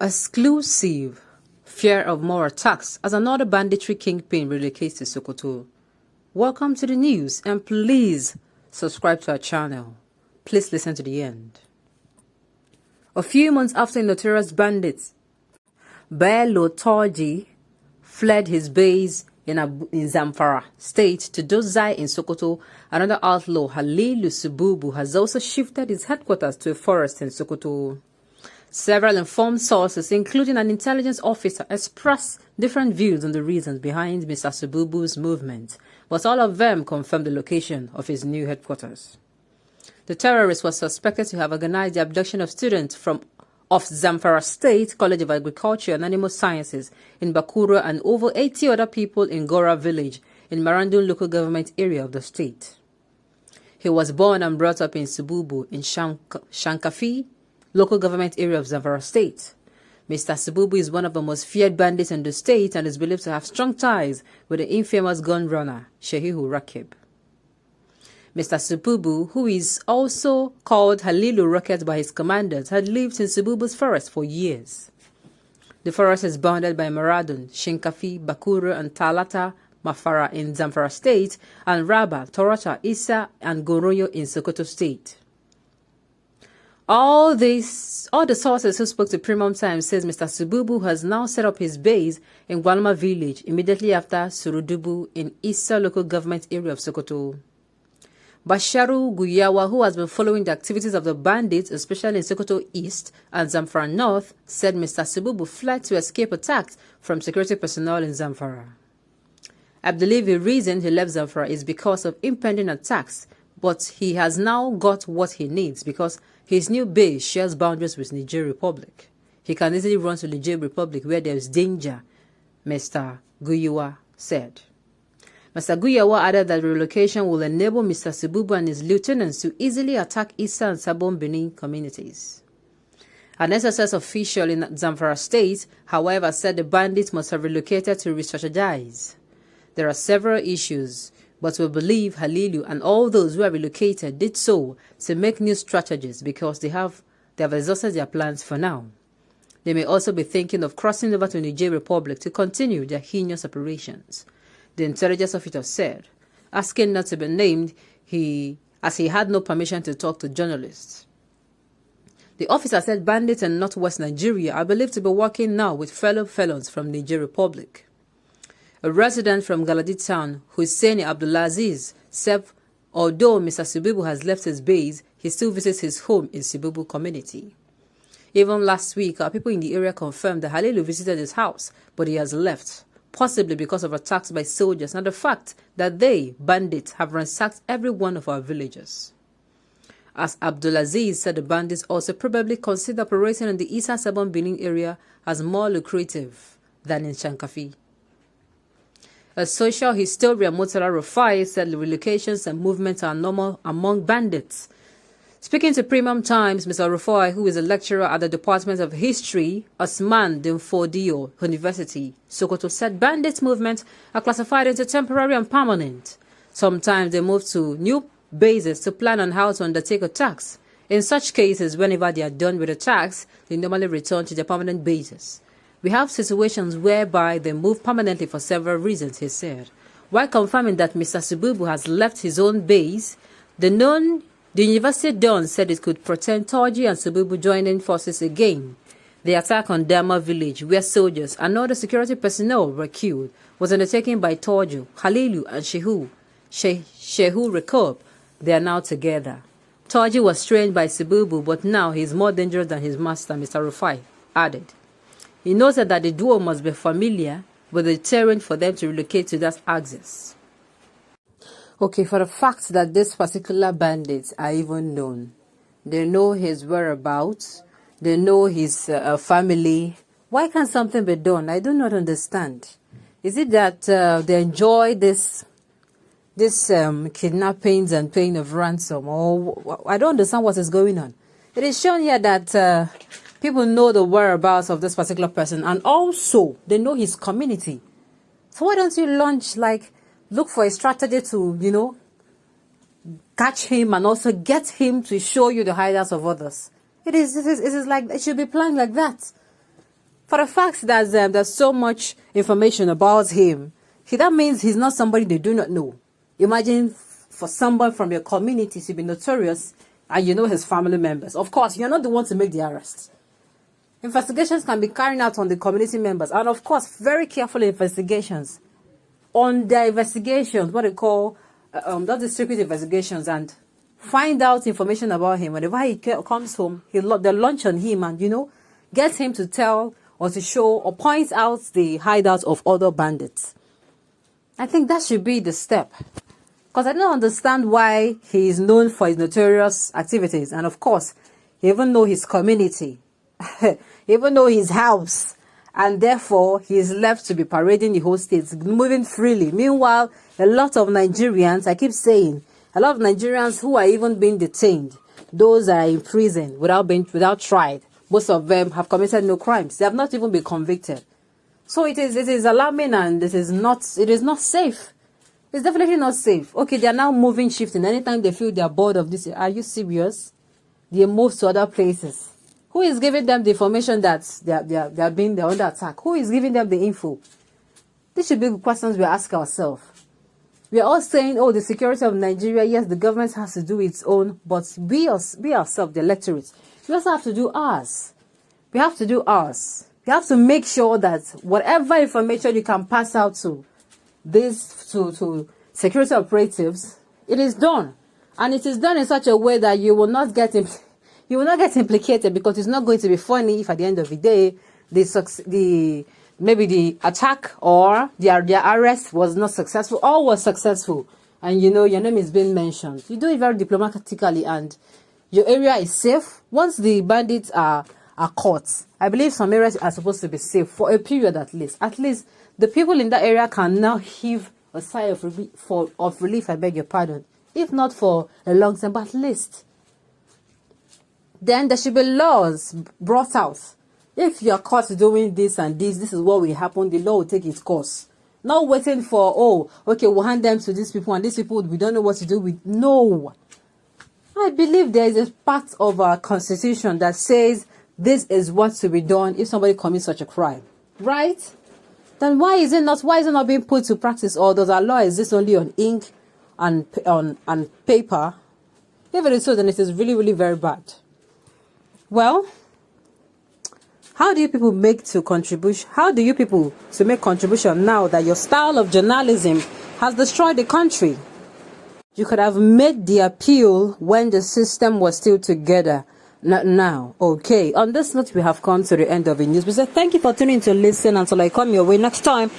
Exclusive. Fear of more attacks as another banditry kingpin relocates to Sokoto. Welcome to the news and please subscribe to our channel. Please listen to the end. A few months after notorious bandits Bello Turji fled his base in Zamfara state to Dozai in Sokoto, another outlaw, Halilu Sububu, has also shifted his headquarters to a forest in Sokoto. Several informed sources, including an intelligence officer, expressed different views on the reasons behind Mr. Sububu's movement, but all of them confirmed the location of his new headquarters. The terrorist was suspected to have organized the abduction of students of Zamfara State College of Agriculture and Animal Sciences in Bakura and over 80 other people in Gora village in Marandun local government area of the state. He was born and brought up in Sububu in Shankafi local government area of Zamfara State. Mr. Sububu is one of the most feared bandits in the state and is believed to have strong ties with the infamous gun runner Shehu Rakib. Mr. Sububu, who is also called Halilu Rocket by his commanders, had lived in Sububu's forest for years. The forest is bounded by Maradun, Shinkafi, Bakura, and Talata Mafara in Zamfara State, and Raba, Torata, Isa, and Goroyo in Sokoto State. All the sources who spoke to Premium Times says Mr. Sububu has now set up his base in Gwalma village immediately after Surudubu in Isa local government area of Sokoto. Basharu Guyawa, who has been following the activities of the bandits, especially in Sokoto East and Zamfara North, said Mr. Sububu fled to escape attacks from security personnel in Zamfara. I believe the reason he left Zamfara is because of impending attacks, but he has now got what he needs because his new base shares boundaries with Niger Republic. He can easily run to Niger Republic where there is danger, Mr. Guyawa said. Mr. Guyawa added that relocation will enable Mr. Sububu and his lieutenants to easily attack Isa and Sabon Benin communities. An SSS official in Zamfara State, however, said the bandits must have relocated to re-strategize. There are several issues, but we believe Halilu and all those who are relocated did so to make new strategies because they have exhausted their plans for now. They may also be thinking of crossing over to Niger Republic to continue their heinous operations, the intelligence officer said, asking not to be named as he had no permission to talk to journalists. The officer said bandits in northwest Nigeria are believed to be working now with fellow felons from Niger Republic. A resident from Galadi town, Hussein Abdulaziz, said although Mr. Sububu has left his base, he still visits his home in Sububu community. Even last week, our people in the area confirmed that Halilu visited his house, but he has left, possibly because of attacks by soldiers and the fact that they, bandits, have ransacked every one of our villages. As Abdulaziz said, the bandits also probably consider operating in the Isa Sabon Benin area as more lucrative than in Shankafi. A social historian, Murtala Rufai, said relocations and movements are normal among bandits. Speaking to Premium Times, Mr. Rufai, who is a lecturer at the Department of History, ՍΑΝΔ1TS University, Sokoto, said bandits movements are classified into temporary and permanent. Sometimes they move to new bases to plan on how to undertake attacks. In such cases, whenever they are done with attacks, they normally return to their permanent bases. We have situations whereby they move permanently for several reasons, he said. While confirming that Mr. Sububu has left his own base, the University Dawn said it could pretend Turji and Sububu joining forces again. The attack on Dama village, where soldiers and other security personnel were killed, was undertaken by Turji, Halilu, and Shehu Rakib. They are now together. Turji was trained by Sububu, but now he is more dangerous than his master, Mr. Rufai added. He noted that the duo must be familiar with the terrain for them to relocate to that axis. Okay, for the fact that this particular bandits are even known, they know his whereabouts, they know his family. Why can't something be done? I do not understand. Is it that they enjoy this kidnappings and paying of ransom? Or I don't understand what is going on. It is shown here that people know the whereabouts of this particular person, and also they know his community. So why don't you look for a strategy to, catch him and also get him to show you the hideouts of others? It is like it should be planned like that. For the fact that there's so much information about him, that means he's not somebody they do not know. Imagine for someone from your community to be notorious and you know his family members. Of course, you're not the one to make the arrest. Investigations can be carried out on the community members. And of course, very careful investigations. On their investigations, what they call, that's the secret investigations, and find out information about him. Whenever he comes home, they'll launch on him and, get him to tell or to show or point out the hideouts of other bandits. I think that should be the step. Because I don't understand why he is known for his notorious activities. And of course, he even know his community. Even know his house. And therefore, he is left to be parading the whole state, moving freely. Meanwhile, a lot of Nigerians, I keep saying, a lot of Nigerians who are even being detained, those are in prison without tried. Most of them have committed no crimes. They have not even been convicted. So it is alarming, and it is not safe. It's definitely not safe. Okay, they are now moving, shifting. Anytime they feel they are bored of this, are you serious? They move to other places. Who is giving them the information that they're under attack? Who is giving them the info? These should be the questions we ask ourselves. We are all saying, oh, the security of Nigeria, yes, the government has to do its own, but we ourselves, the electorate, we also have to do ours. We have to do ours. We have to make sure that whatever information you can pass out to security operatives, it is done. And it is done in such a way that you will not get implicated, because it's not going to be funny if at the end of the day, maybe the attack or their arrest was not successful or was successful. And your name is being mentioned. You do it very diplomatically and your area is safe. Once the bandits are caught, I believe some areas are supposed to be safe for a period at least. At least the people in that area can now heave a sigh of relief, I beg your pardon. If not for a long time, but at least. Then there should be laws brought out. If you are caught doing this and this is what will happen, the law will take its course. Not waiting for, we'll hand them to these people, and these people, we don't know what to do with. No. I believe there is a part of our constitution that says this is what to be done if somebody commits such a crime. Right? Then why is it not being put to practice? Or does our law exist only on ink and on paper? If it is so, then it is really, really very bad. Well, how do you people make contribution now that your style of journalism has destroyed the country? You could have made the appeal when the system was still together, not now. Okay, on this note, we have come to the end of the news. We say thank you for tuning in to listen. Until I come your way next time.